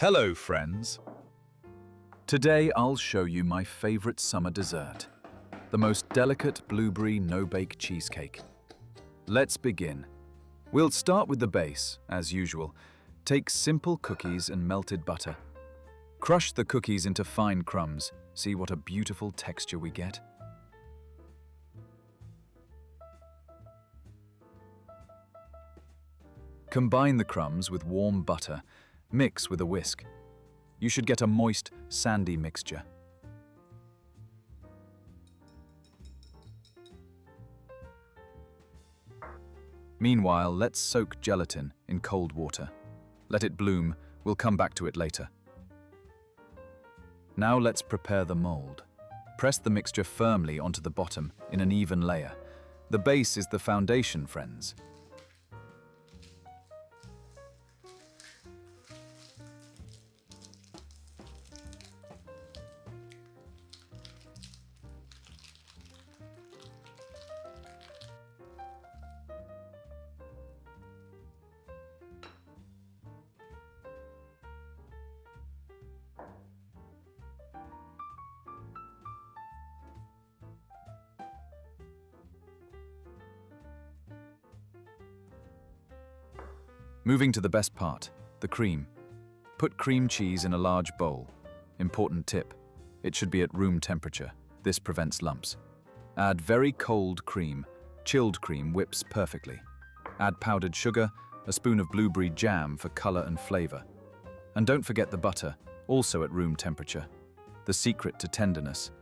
Hello, friends. Today I'll show you my favorite summer dessert, the most delicate blueberry no-bake cheesecake. Let's begin. We'll start with the base, as usual. Take simple cookies and melted butter. Crush the cookies into fine crumbs. See what a beautiful texture we get? Combine the crumbs with warm butter. Mix with a whisk. You should get a moist, sandy mixture. Meanwhile, let's soak gelatin in cold water. Let it bloom. We'll come back to it later. Now let's prepare the mold. Press the mixture firmly onto the bottom in an even layer. The base is the foundation, friends. Moving to the best part, the cream. Put cream cheese in a large bowl. Important tip, it should be at room temperature. This prevents lumps. Add very cold cream. Chilled cream whips perfectly. Add powdered sugar, a spoon of blueberry jam for color and flavor. And don't forget the butter, also at room temperature. The secret to tenderness.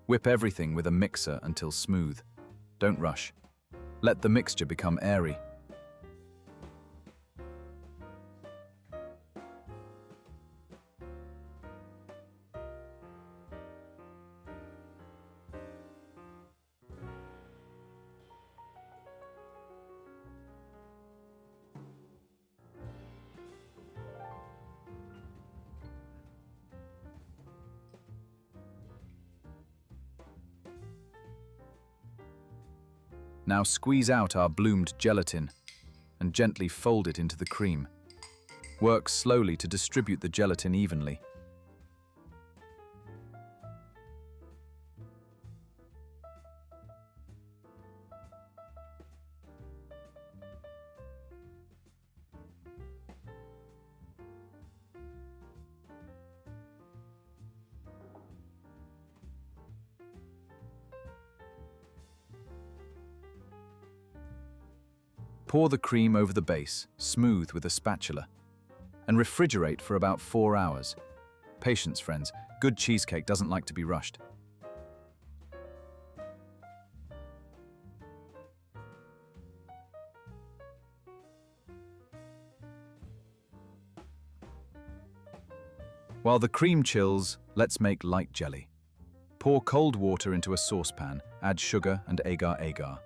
Whip everything with a mixer until smooth. Don't rush. Let the mixture become airy. Now squeeze out our bloomed gelatin and gently fold it into the cream. Work slowly to distribute the gelatin evenly. Pour the cream over the base, smooth with a spatula, and refrigerate for about 4 hours. Patience, friends. Good cheesecake doesn't like to be rushed. While the cream chills, let's make light jelly. Pour cold water into a saucepan, add sugar and agar-agar.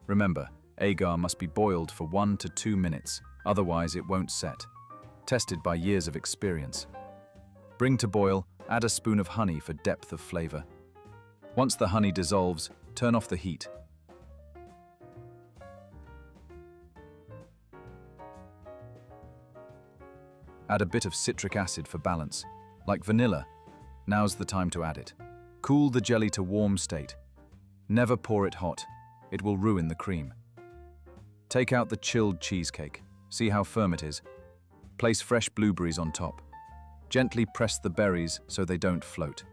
Remember, agar must be boiled for 1 to 2 minutes, otherwise it won't set. Tested by years of experience. Bring to boil, add a spoon of honey for depth of flavor. Once the honey dissolves, turn off the heat. Add a bit of citric acid for balance, like vanilla. Now's the time to add it. Cool the jelly to warm state. Never pour it hot. It will ruin the cream. Take out the chilled cheesecake. See how firm it is. Place fresh blueberries on top. Gently press the berries so they don't float.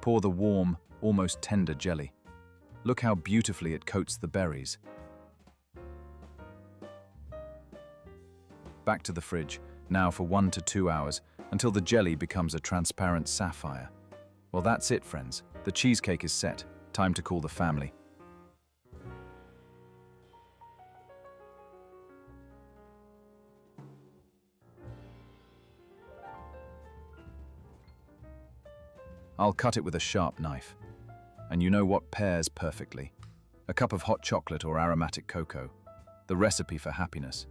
Pour the warm, almost tender jelly. Look how beautifully it coats the berries. Back to the fridge, now for 1 to 2 hours, until the jelly becomes a transparent sapphire. Well, that's it, friends. The cheesecake is set. Time to call the family. I'll cut it with a sharp knife. And you know what pairs perfectly? A cup of hot chocolate or aromatic cocoa. The recipe for happiness.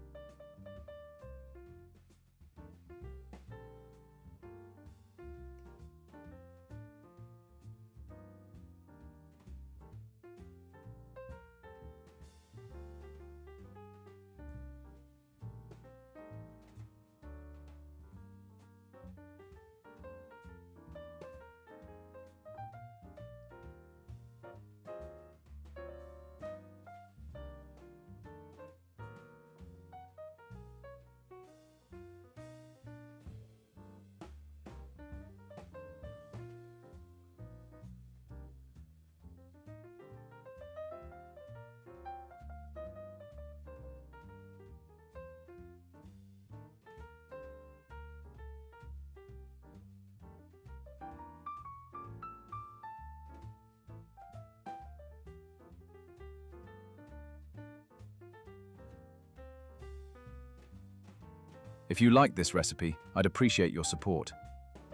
If you like this recipe, I'd appreciate your support.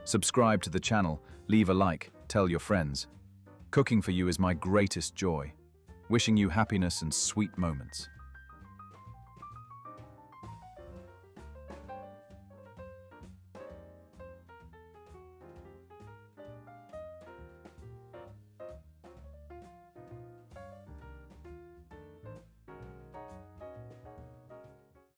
Subscribe to the channel, leave a like, tell your friends. Cooking for you is my greatest joy. Wishing you happiness and sweet moments.